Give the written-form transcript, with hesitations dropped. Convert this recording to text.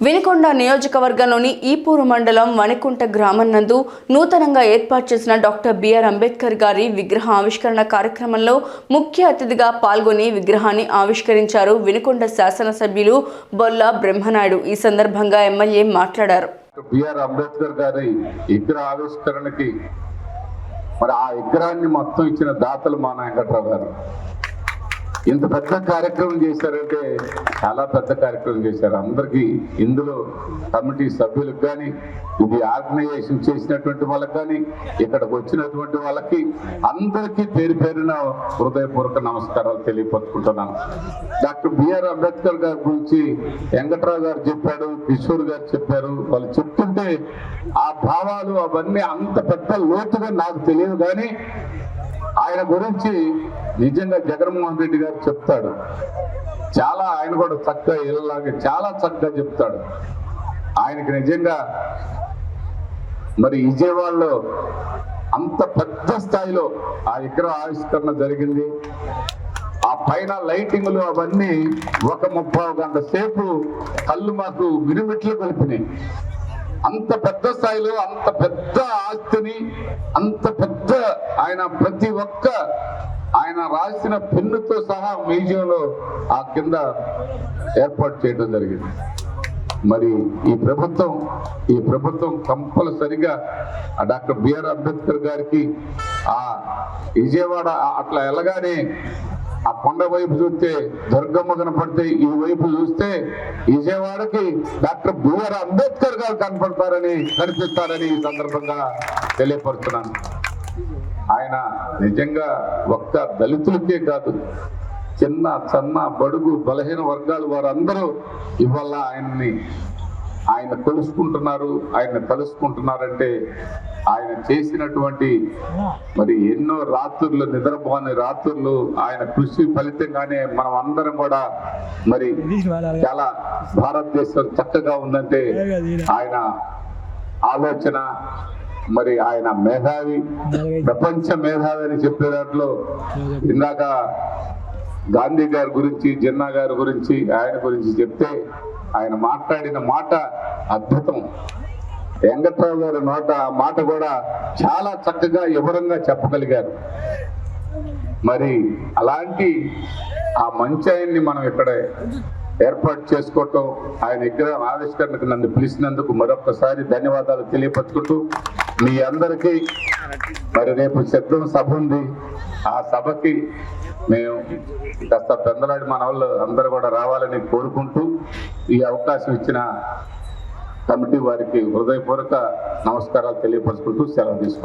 వినుకొండ నియోజకవర్గంలోని ఈపూరు మండలం వణికుంట గ్రామం నందు నూతనంగా ఏర్పాటు చేసిన డాక్టర్ బిఆర్ అంబేద్కర్ గారి విగ్రహ ఆవిష్కరణ కార్యక్రమంలో ముఖ్య అతిథిగా పాల్గొని విగ్రహాన్ని ఆవిష్కరించారు వినుకొండ శాసనసభ్యులు బొల్ల బ్రహ్మనాయుడు. ఈ సందర్భంగా ఎమ్మెల్యే మాట్లాడారు. బిఆర్ అంబేద్కర్ గారి విగ్రహ ఆవిష్కరణకి మరి ఆ విగ్రహాన్ని మొత్తం ఇచ్చిన దాతలు మా వెంకట్రావు గారు ఇంత పెద్ద కార్యక్రమం చేశారంటే చాలా పెద్ద కార్యక్రమం చేశారు. అందరికీ ఇందులో కమిటీ సభ్యులకు కానీ, ఇది ఆర్గనైజేషన్ చేసినటువంటి వాళ్ళకి కానీ, ఇక్కడికి వచ్చినటువంటి వాళ్ళకి అందరికీ పేరు పేరున హృదయపూర్వక నమస్కారాలు తెలియపరుచుకుంటున్నాను. డాక్టర్ బిఆర్ అంబేద్కర్ గారి గురించి వెంకట్రావు గారు చెప్పాడు, కిషోర్ గారు చెప్పారు. వాళ్ళు చెప్తుంటే ఆ భావాలు అవన్నీ అంత పెద్ద లోతుగా నాకు తెలియదు, కానీ ఆయన గురించి నిజంగా జగన్మోహన్ రెడ్డి గారు చెప్తాడు. చాలా ఆయన కూడా చక్కగా ఇళ్ళలాగా చాలా చక్కగా చెప్తాడు. ఆయనకి నిజంగా మరి విజయవాడలో అంత పెద్ద స్థాయిలో ఆ విగ్రహ ఆవిష్కరణ జరిగింది. ఆ పైన లైటింగ్లు అవన్నీ ఒక 30 గంటల సేపు కళ్ళు మాకు మిరుమిట్లు కలిపినాయి. అంత పెద్ద స్థాయిలో అంత పెద్ద ఆస్తిని, అంత పెద్ద ఆయన ప్రతి ఒక్క ఆయన రాసిన పెన్నుతో సహా మ్యూజియంలో ఆ కింద ఏర్పాటు చేయడం జరిగింది. మరి ఈ ప్రభుత్వం కంపల్సరిగా డాక్టర్ బిఆర్ అంబేద్కర్ గారికి ఆ విజయవాడ అట్లా వెళ్ళగానే ఆ కొండ వైపు చూస్తే దుర్గమ్మ కనపడితే, ఈ వైపు చూస్తే విజయవాడకి డాక్టర్ బిఆర్ అంబేద్కర్ గారు కనిపిస్తారని ఈ సందర్భంగా తెలియపరుస్తున్నాను. ఆయన నిజంగా ఒక్క దళితులకే కాదు, చిన్న సన్న బడుగు బలహీన వర్గాలు వారందరూ ఇవాళ ఆయన తలుసుకుంటున్నారంటే ఆయన చేసినటువంటి మరి ఎన్నో రాత్రులు, నిద్రపోని రాత్రులు, ఆయన కృషి ఫలితంగానే మనం అందరం కూడా మరి చాలా భారతదేశం చక్కగా ఉందంటే ఆయన ఆలోచన, మరి ఆయన మేధావి, ప్రపంచ మేధావి అని చెప్పే దాంట్లో ఇందాక గాంధీ గారి గురించి, జిన్నా గారి గురించి, ఆయన గురించి చెప్తే ఆయన మాట్లాడిన మాట అద్భుతం. వెంకట్రావు గారి మాట కూడా చాలా చక్కగా వివరంగా చెప్పగలిగారు. మరి అలాంటి ఆ మంచి ఆయన్ని మనం ఇక్కడ ఏర్పాటు చేసుకోవటం, ఆయన విగ్రహం ఆవిష్కరణకు నన్ను పిలిచినందుకు మరొకసారి ధన్యవాదాలు తెలియపరుచుకుంటూ, మీ అందరికీ మరి రేపు సిద్ధం సభ ఉంది. ఆ సభకి మేము కాస్త పెందలాడి మన వాళ్ళు అందరూ కూడా రావాలని కోరుకుంటూ, ఈ అవకాశం ఇచ్చిన కమిటీ వారికి హృదయపూర్వక నమస్కారాలు తెలియపరుచుకుంటూ సెలవు తీసుకుంటాం.